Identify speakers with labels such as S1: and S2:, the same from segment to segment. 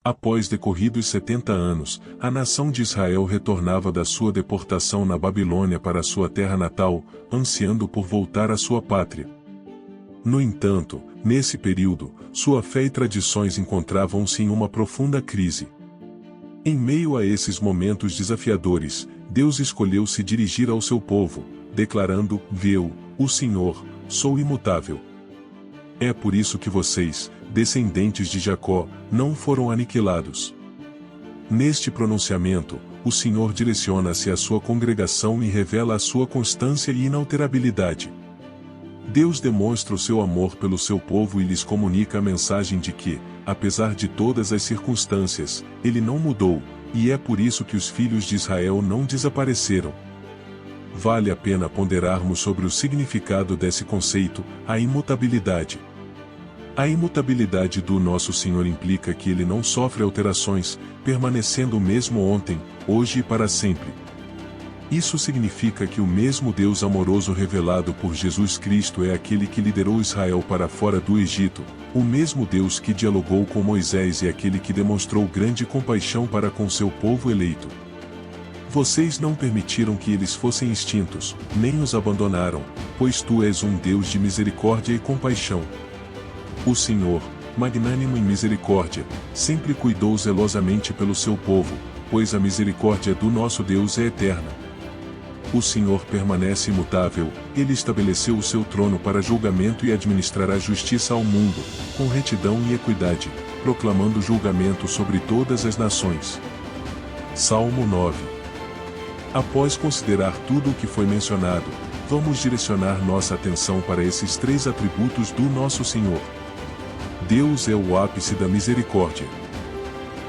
S1: Após decorridos 70 anos, a nação de Israel retornava da sua deportação na Babilônia para sua terra natal, ansiando por voltar à sua pátria. No entanto, nesse período, sua fé e tradições encontravam-se em uma profunda crise. Em meio a esses momentos desafiadores, Deus escolheu se dirigir ao seu povo, declarando: "Eu, o Senhor, sou imutável. É por isso que vocês, descendentes de Jacó, não foram aniquilados." Neste pronunciamento, o Senhor direciona-se à sua congregação e revela a sua constância e inalterabilidade. Deus demonstra o seu amor pelo seu povo e lhes comunica a mensagem de que, apesar de todas as circunstâncias, Ele não mudou, e é por isso que os filhos de Israel não desapareceram. Vale a pena ponderarmos sobre o significado desse conceito, a imutabilidade. A imutabilidade do nosso Senhor implica que Ele não sofre alterações, permanecendo o mesmo ontem, hoje e para sempre. Isso significa que o mesmo Deus amoroso revelado por Jesus Cristo é aquele que liderou Israel para fora do Egito, o mesmo Deus que dialogou com Moisés e aquele que demonstrou grande compaixão para com seu povo eleito. Vocês não permitiram que eles fossem extintos, nem os abandonaram, pois tu és um Deus de misericórdia e compaixão. O Senhor, magnânimo em misericórdia, sempre cuidou zelosamente pelo seu povo, pois a misericórdia do nosso Deus é eterna. O Senhor permanece imutável, Ele estabeleceu o seu trono para julgamento e administrará justiça ao mundo, com retidão e equidade, proclamando julgamento sobre todas as nações. Salmo 9. Após considerar tudo o que foi mencionado, vamos direcionar nossa atenção para esses três atributos do nosso Senhor. Deus é o ápice da misericórdia.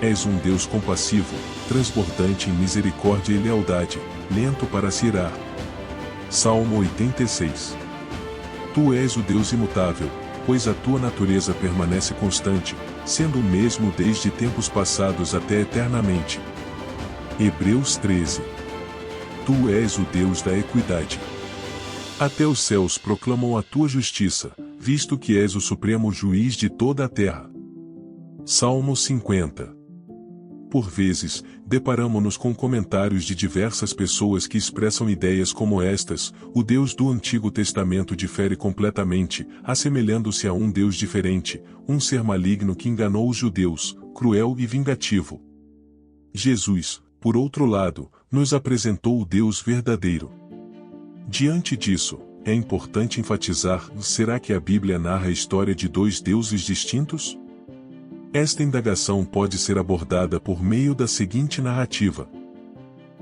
S1: És um Deus compassivo, transbordante em misericórdia e lealdade, lento para se irar. Salmo 86. Tu és o Deus imutável, pois a tua natureza permanece constante, sendo o mesmo desde tempos passados até eternamente. Hebreus 13. Tu és o Deus da equidade. Até os céus proclamam a tua justiça, visto que és o supremo juiz de toda a terra. Salmo 50. Por vezes, deparamo-nos com comentários de diversas pessoas que expressam ideias como estas: o Deus do Antigo Testamento difere completamente, assemelhando-se a um Deus diferente, um ser maligno que enganou os judeus, cruel e vingativo. Jesus, por outro lado, nos apresentou o Deus verdadeiro. Diante disso, é importante enfatizar: será que a Bíblia narra a história de dois deuses distintos? Esta indagação pode ser abordada por meio da seguinte narrativa.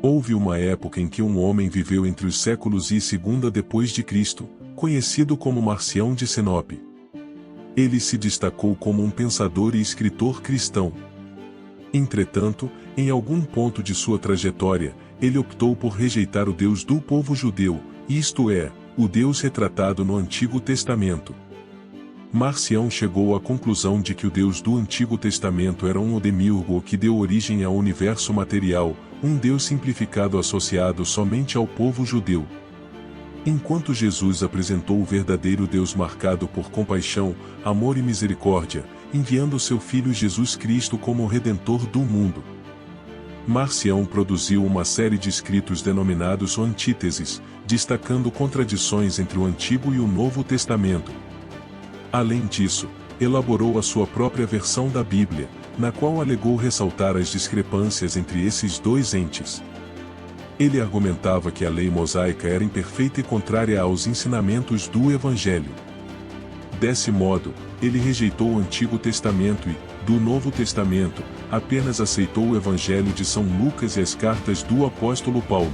S1: Houve uma época em que um homem viveu entre os séculos I e II depois de Cristo, conhecido como Marcião de Sinope. Ele se destacou como um pensador e escritor cristão. Entretanto, em algum ponto de sua trajetória, ele optou por rejeitar o Deus do povo judeu, isto é, o Deus retratado no Antigo Testamento. Marcião chegou à conclusão de que o Deus do Antigo Testamento era um demiurgo que deu origem ao universo material, um Deus simplificado associado somente ao povo judeu. Enquanto Jesus apresentou o verdadeiro Deus marcado por compaixão, amor e misericórdia, enviando seu Filho Jesus Cristo como o Redentor do mundo. Marcião produziu uma série de escritos denominados Antíteses, destacando contradições entre o Antigo e o Novo Testamento. Além disso, elaborou a sua própria versão da Bíblia, na qual alegou ressaltar as discrepâncias entre esses dois entes. Ele argumentava que a lei mosaica era imperfeita e contrária aos ensinamentos do Evangelho. Desse modo, ele rejeitou o Antigo Testamento e, do Novo Testamento, apenas aceitou o Evangelho de São Lucas e as cartas do apóstolo Paulo.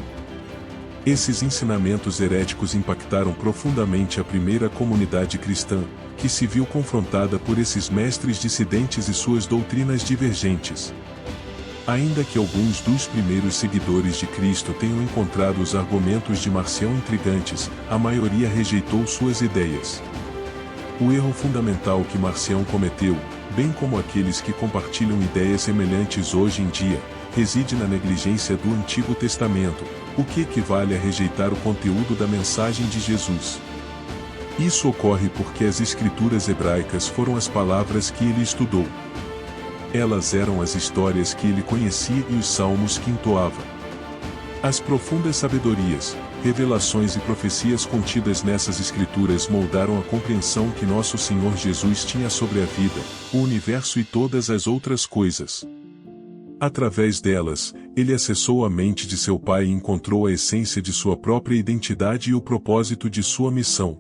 S1: Esses ensinamentos heréticos impactaram profundamente a primeira comunidade cristã, que se viu confrontada por esses mestres dissidentes e suas doutrinas divergentes. Ainda que alguns dos primeiros seguidores de Cristo tenham encontrado os argumentos de Marcião intrigantes, a maioria rejeitou suas ideias. O erro fundamental que Marcião cometeu, bem como aqueles que compartilham ideias semelhantes hoje em dia, reside na negligência do Antigo Testamento, o que equivale a rejeitar o conteúdo da mensagem de Jesus. Isso ocorre porque as escrituras hebraicas foram as palavras que ele estudou. Elas eram as histórias que ele conhecia e os salmos que entoava. As profundas sabedorias, revelações e profecias contidas nessas escrituras moldaram a compreensão que nosso Senhor Jesus tinha sobre a vida, o universo e todas as outras coisas. Através delas, ele acessou a mente de seu Pai e encontrou a essência de sua própria identidade e o propósito de sua missão.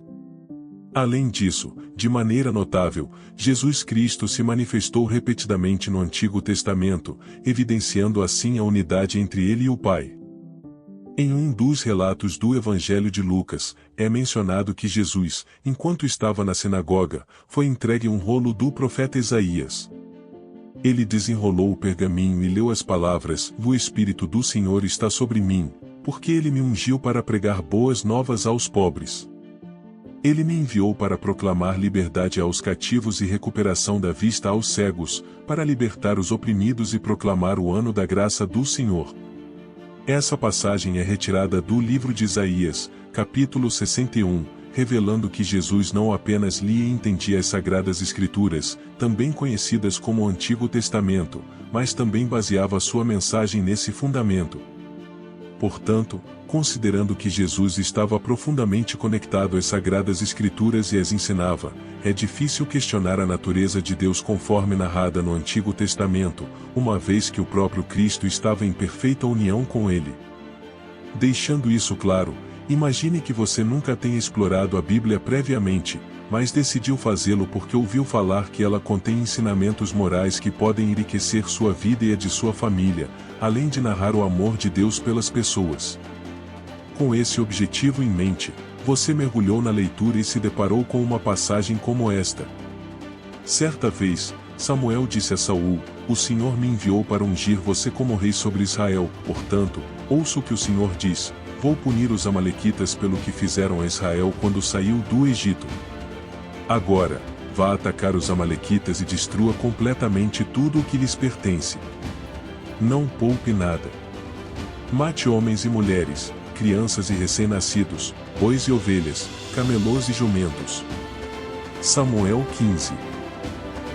S1: Além disso, de maneira notável, Jesus Cristo se manifestou repetidamente no Antigo Testamento, evidenciando assim a unidade entre ele e o Pai. Em um dos relatos do Evangelho de Lucas, é mencionado que Jesus, enquanto estava na sinagoga, foi entregue um rolo do profeta Isaías. Ele desenrolou o pergaminho e leu as palavras: "O Espírito do Senhor está sobre mim, porque ele me ungiu para pregar boas novas aos pobres. Ele me enviou para proclamar liberdade aos cativos e recuperação da vista aos cegos, para libertar os oprimidos e proclamar o ano da graça do Senhor." Essa passagem é retirada do livro de Isaías, capítulo 61, revelando que Jesus não apenas lia e entendia as Sagradas Escrituras, também conhecidas como o Antigo Testamento, mas também baseava sua mensagem nesse fundamento. Portanto, considerando que Jesus estava profundamente conectado às Sagradas Escrituras e as ensinava, é difícil questionar a natureza de Deus conforme narrada no Antigo Testamento, uma vez que o próprio Cristo estava em perfeita união com ele. Deixando isso claro, imagine que você nunca tenha explorado a Bíblia previamente, mas decidiu fazê-lo porque ouviu falar que ela contém ensinamentos morais que podem enriquecer sua vida e a de sua família, além de narrar o amor de Deus pelas pessoas. Com esse objetivo em mente, você mergulhou na leitura e se deparou com uma passagem como esta. Certa vez, Samuel disse a Saul: "O Senhor me enviou para ungir você como rei sobre Israel, portanto, ouça o que o Senhor diz: vou punir os amalequitas pelo que fizeram a Israel quando saiu do Egito. Agora, vá atacar os amalequitas e destrua completamente tudo o que lhes pertence. Não poupe nada. Mate homens e mulheres, crianças e recém-nascidos, bois e ovelhas, camelôs e jumentos." Samuel 15.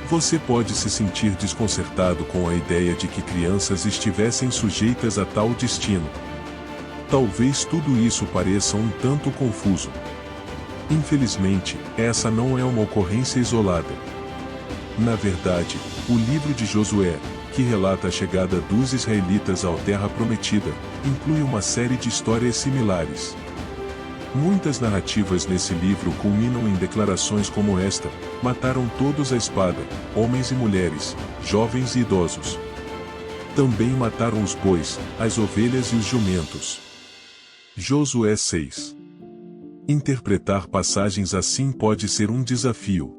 S1: Você pode se sentir desconcertado com a ideia de que crianças estivessem sujeitas a tal destino. Talvez tudo isso pareça um tanto confuso. Infelizmente, essa não é uma ocorrência isolada. Na verdade, o livro de Josué, que relata a chegada dos israelitas à Terra Prometida, inclui uma série de histórias similares. Muitas narrativas nesse livro culminam em declarações como esta: "Mataram todos à espada, homens e mulheres, jovens e idosos. Também mataram os bois, as ovelhas e os jumentos." Josué 6. Interpretar passagens assim pode ser um desafio.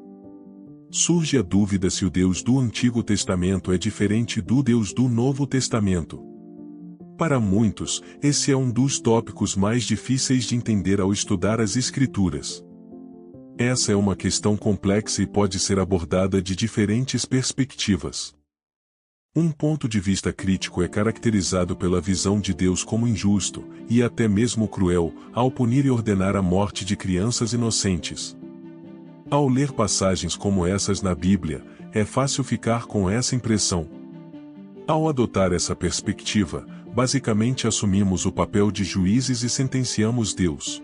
S1: Surge a dúvida se o Deus do Antigo Testamento é diferente do Deus do Novo Testamento. Para muitos, esse é um dos tópicos mais difíceis de entender ao estudar as Escrituras. Essa é uma questão complexa e pode ser abordada de diferentes perspectivas. Um ponto de vista crítico é caracterizado pela visão de Deus como injusto, e até mesmo cruel, ao punir e ordenar a morte de crianças inocentes. Ao ler passagens como essas na Bíblia, é fácil ficar com essa impressão. Ao adotar essa perspectiva, basicamente assumimos o papel de juízes e sentenciamos Deus.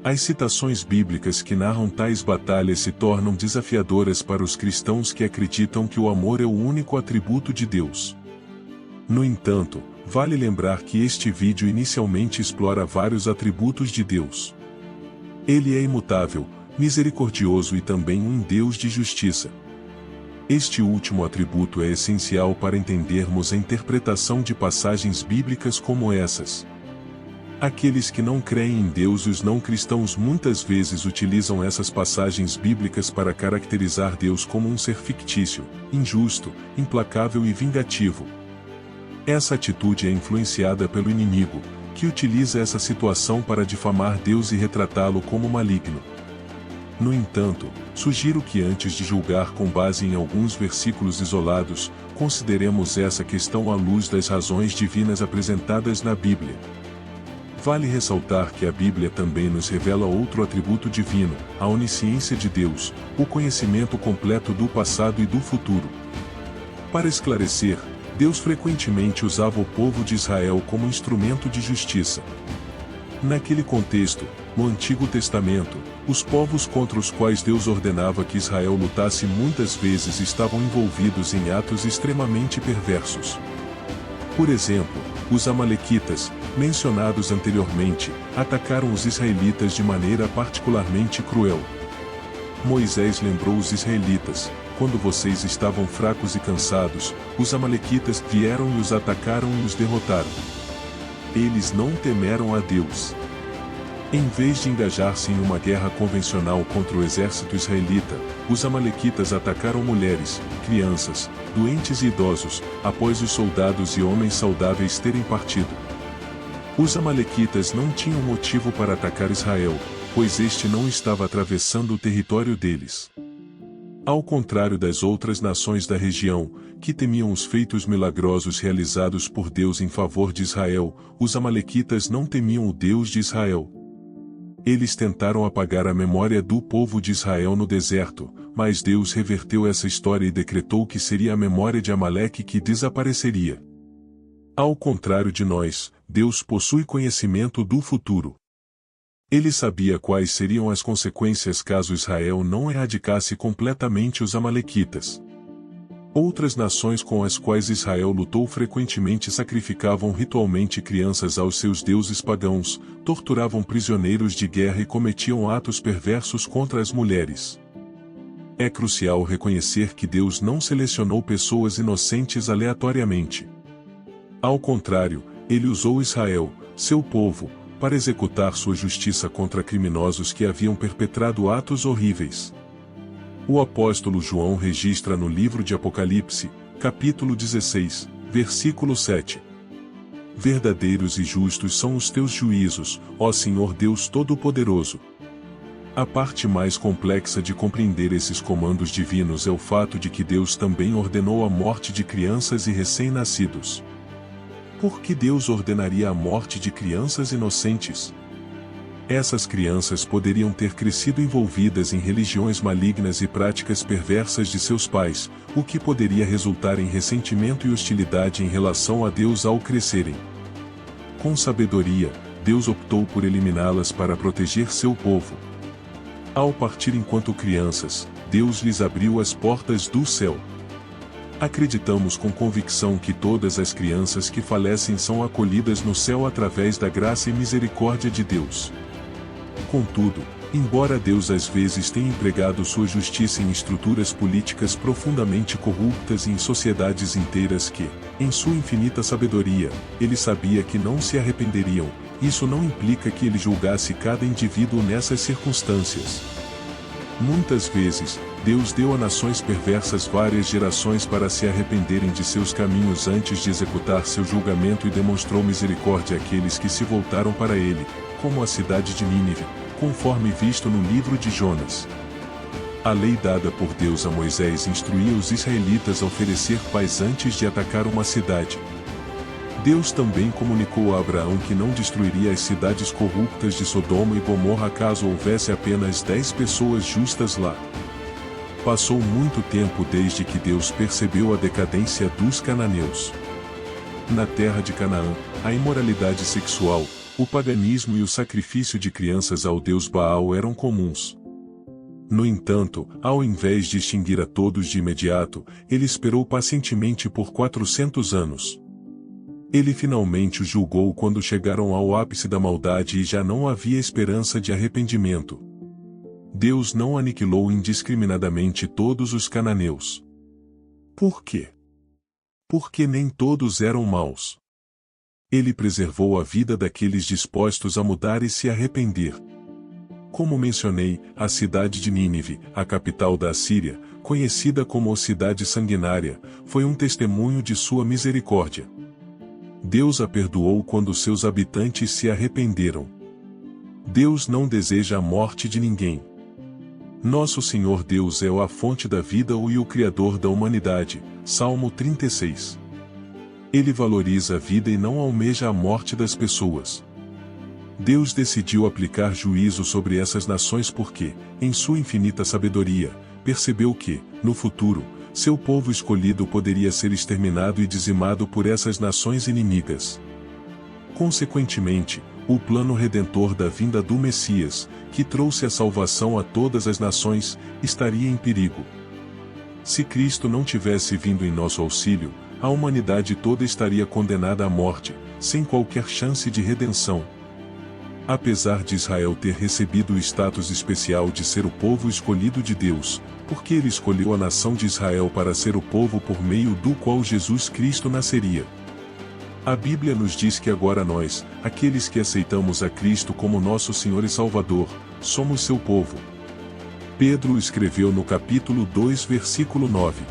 S1: As citações bíblicas que narram tais batalhas se tornam desafiadoras para os cristãos que acreditam que o amor é o único atributo de Deus. No entanto, vale lembrar que este vídeo inicialmente explora vários atributos de Deus. Ele é imutável, misericordioso e também um Deus de justiça. Este último atributo é essencial para entendermos a interpretação de passagens bíblicas como essas. Aqueles que não creem em Deus e os não cristãos muitas vezes utilizam essas passagens bíblicas para caracterizar Deus como um ser fictício, injusto, implacável e vingativo. Essa atitude é influenciada pelo inimigo, que utiliza essa situação para difamar Deus e retratá-lo como maligno. No entanto, sugiro que antes de julgar com base em alguns versículos isolados, consideremos essa questão à luz das razões divinas apresentadas na Bíblia. Vale ressaltar que a Bíblia também nos revela outro atributo divino, a onisciência de Deus, o conhecimento completo do passado e do futuro. Para esclarecer, Deus frequentemente usava o povo de Israel como instrumento de justiça. Naquele contexto, no Antigo Testamento, os povos contra os quais Deus ordenava que Israel lutasse muitas vezes estavam envolvidos em atos extremamente perversos. Por exemplo, os Amalequitas, mencionados anteriormente, atacaram os israelitas de maneira particularmente cruel. Moisés lembrou os israelitas: quando vocês estavam fracos e cansados, os Amalequitas vieram e os atacaram e os derrotaram. Eles não temeram a Deus. Em vez de engajar-se em uma guerra convencional contra o exército israelita, os Amalequitas atacaram mulheres, crianças, doentes e idosos, após os soldados e homens saudáveis terem partido. Os Amalequitas não tinham motivo para atacar Israel, pois este não estava atravessando o território deles. Ao contrário das outras nações da região, que temiam os feitos milagrosos realizados por Deus em favor de Israel, os Amalequitas não temiam o Deus de Israel. Eles tentaram apagar a memória do povo de Israel no deserto, mas Deus reverteu essa história e decretou que seria a memória de Amaleque que desapareceria. Ao contrário de nós, Deus possui conhecimento do futuro. Ele sabia quais seriam as consequências caso Israel não erradicasse completamente os Amalequitas. Outras nações com as quais Israel lutou frequentemente sacrificavam ritualmente crianças aos seus deuses pagãos, torturavam prisioneiros de guerra e cometiam atos perversos contra as mulheres. É crucial reconhecer que Deus não selecionou pessoas inocentes aleatoriamente. Ao contrário, ele usou Israel, seu povo, para executar sua justiça contra criminosos que haviam perpetrado atos horríveis. O apóstolo João registra no livro de Apocalipse, capítulo 16, versículo 7. Verdadeiros e justos são os teus juízos, ó Senhor Deus Todo-Poderoso. A parte mais complexa de compreender esses comandos divinos é o fato de que Deus também ordenou a morte de crianças e recém-nascidos. Por que Deus ordenaria a morte de crianças inocentes? Essas crianças poderiam ter crescido envolvidas em religiões malignas e práticas perversas de seus pais, o que poderia resultar em ressentimento e hostilidade em relação a Deus ao crescerem. Com sabedoria, Deus optou por eliminá-las para proteger seu povo. Ao partir enquanto crianças, Deus lhes abriu as portas do céu. Acreditamos com convicção que todas as crianças que falecem são acolhidas no céu através da graça e misericórdia de Deus. Contudo, embora Deus às vezes tenha empregado sua justiça em estruturas políticas profundamente corruptas e em sociedades inteiras que, em sua infinita sabedoria, ele sabia que não se arrependeriam, isso não implica que ele julgasse cada indivíduo nessas circunstâncias. Muitas vezes, Deus deu a nações perversas várias gerações para se arrependerem de seus caminhos antes de executar seu julgamento e demonstrou misericórdia àqueles que se voltaram para ele, como a cidade de Nínive, conforme visto no livro de Jonas. A lei dada por Deus a Moisés instruía os israelitas a oferecer paz antes de atacar uma cidade. Deus também comunicou a Abraão que não destruiria as cidades corruptas de Sodoma e Gomorra caso houvesse apenas 10 pessoas justas lá. Passou muito tempo desde que Deus percebeu a decadência dos cananeus. Na terra de Canaã, a imoralidade sexual, o paganismo e o sacrifício de crianças ao deus Baal eram comuns. No entanto, ao invés de extinguir a todos de imediato, ele esperou pacientemente por 400 anos. Ele finalmente os julgou quando chegaram ao ápice da maldade e já não havia esperança de arrependimento. Deus não aniquilou indiscriminadamente todos os cananeus. Por quê? Porque nem todos eram maus. Ele preservou a vida daqueles dispostos a mudar e se arrepender. Como mencionei, a cidade de Nínive, a capital da Assíria, conhecida como a cidade sanguinária, foi um testemunho de sua misericórdia. Deus a perdoou quando seus habitantes se arrependeram. Deus não deseja a morte de ninguém. Nosso Senhor Deus é a fonte da vida e o Criador da humanidade. Salmo 36. Ele valoriza a vida e não almeja a morte das pessoas. Deus decidiu aplicar juízo sobre essas nações porque, em sua infinita sabedoria, percebeu que, no futuro, seu povo escolhido poderia ser exterminado e dizimado por essas nações inimigas. Consequentemente, o plano redentor da vinda do Messias, que trouxe a salvação a todas as nações, estaria em perigo. Se Cristo não tivesse vindo em nosso auxílio, a humanidade toda estaria condenada à morte, sem qualquer chance de redenção. Apesar de Israel ter recebido o status especial de ser o povo escolhido de Deus, porque ele escolheu a nação de Israel para ser o povo por meio do qual Jesus Cristo nasceria. A Bíblia nos diz que agora nós, aqueles que aceitamos a Cristo como nosso Senhor e Salvador, somos seu povo. Pedro escreveu no capítulo 2, versículo 9.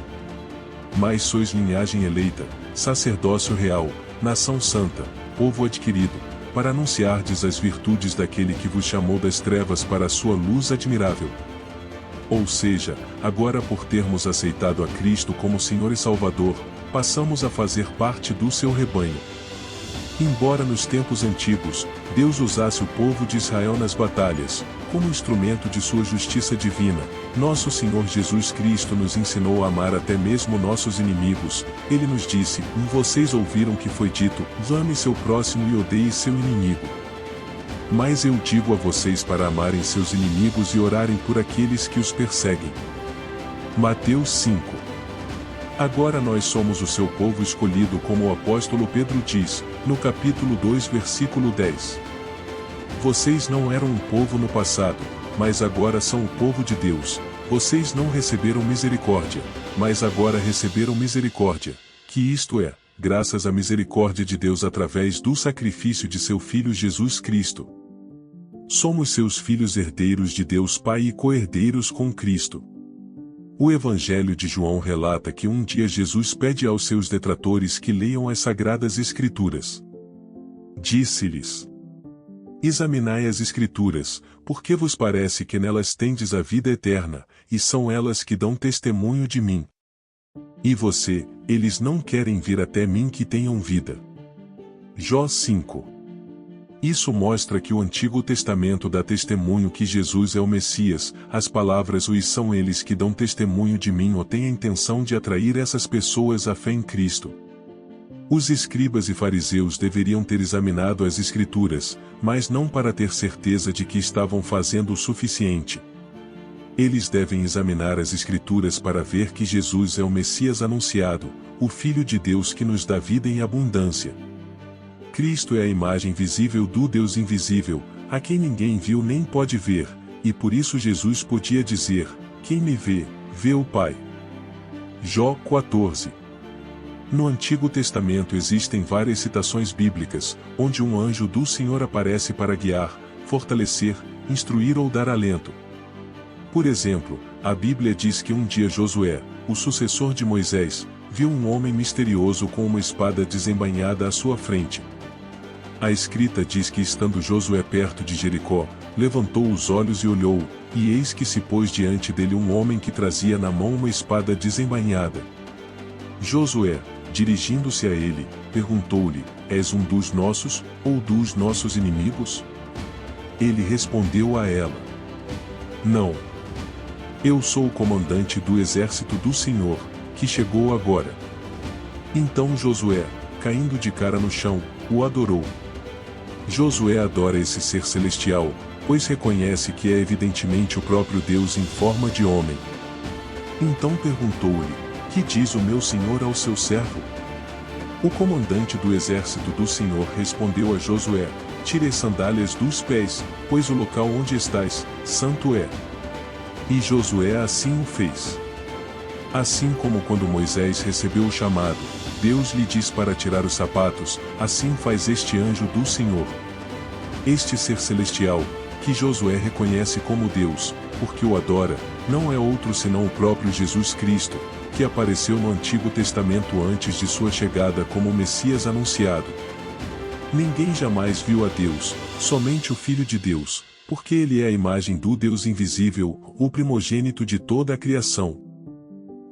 S1: Mas sois linhagem eleita, sacerdócio real, nação santa, povo adquirido, para anunciardes as virtudes daquele que vos chamou das trevas para a sua luz admirável. Ou seja, agora por termos aceitado a Cristo como Senhor e Salvador, passamos a fazer parte do seu rebanho. Embora nos tempos antigos, Deus usasse o povo de Israel nas batalhas, como instrumento de sua justiça divina, nosso Senhor Jesus Cristo nos ensinou a amar até mesmo nossos inimigos. Ele nos disse: vocês ouviram que foi dito, ame seu próximo e odeie seu inimigo. Mas eu digo a vocês para amarem seus inimigos e orarem por aqueles que os perseguem. Mateus 5. Agora nós somos o seu povo escolhido, como o apóstolo Pedro diz, no capítulo 2, versículo 10. Vocês não eram um povo no passado, mas agora são o povo de Deus. Vocês não receberam misericórdia, mas agora receberam misericórdia, que isto é, graças à misericórdia de Deus através do sacrifício de seu Filho Jesus Cristo. Somos seus filhos, herdeiros de Deus Pai e co-herdeiros com Cristo. O Evangelho de João relata que um dia Jesus pede aos seus detratores que leiam as Sagradas Escrituras. Disse-lhes: examinai as Escrituras, porque vos parece que nelas tendes a vida eterna, e são elas que dão testemunho de mim. E eles não querem vir até mim que tenham vida. Jó 5. Isso mostra que o Antigo Testamento dá testemunho que Jesus é o Messias. As palavras "os são eles que dão testemunho de mim" ou têm a intenção de atrair essas pessoas à fé em Cristo. Os escribas e fariseus deveriam ter examinado as Escrituras, mas não para ter certeza de que estavam fazendo o suficiente. Eles devem examinar as Escrituras para ver que Jesus é o Messias anunciado, o Filho de Deus que nos dá vida em abundância. Cristo é a imagem visível do Deus invisível, a quem ninguém viu nem pode ver, e por isso Jesus podia dizer: quem me vê, vê o Pai. Jó 14. No Antigo Testamento existem várias citações bíblicas, onde um anjo do Senhor aparece para guiar, fortalecer, instruir ou dar alento. Por exemplo, a Bíblia diz que um dia Josué, o sucessor de Moisés, viu um homem misterioso com uma espada desembainhada à sua frente. A escrita diz que estando Josué perto de Jericó, levantou os olhos e olhou, e eis que se pôs diante dele um homem que trazia na mão uma espada desembainhada. Josué, dirigindo-se a ele, perguntou-lhe: és um dos nossos, ou dos nossos inimigos? Ele respondeu a ela: não. Eu sou o comandante do exército do Senhor, que chegou agora. Então Josué, caindo de cara no chão, o adorou. Josué adora esse ser celestial, pois reconhece que é evidentemente o próprio Deus em forma de homem. Então perguntou-lhe: que diz o meu senhor ao seu servo? O comandante do exército do Senhor respondeu a Josué: tire as sandálias dos pés, pois o local onde estás, santo é. E Josué assim o fez. Assim como quando Moisés recebeu o chamado, Deus lhe diz para tirar os sapatos, assim faz este anjo do Senhor. Este ser celestial, que Josué reconhece como Deus, porque o adora, não é outro senão o próprio Jesus Cristo, que apareceu no Antigo Testamento antes de sua chegada como o Messias anunciado. Ninguém jamais viu a Deus, somente o Filho de Deus, porque ele é a imagem do Deus invisível, o primogênito de toda a criação.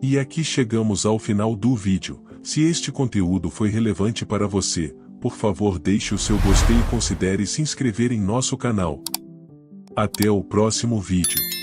S1: E aqui chegamos ao final do vídeo. Se este conteúdo foi relevante para você, por favor deixe o seu gostei e considere se inscrever em nosso canal. Até o próximo vídeo.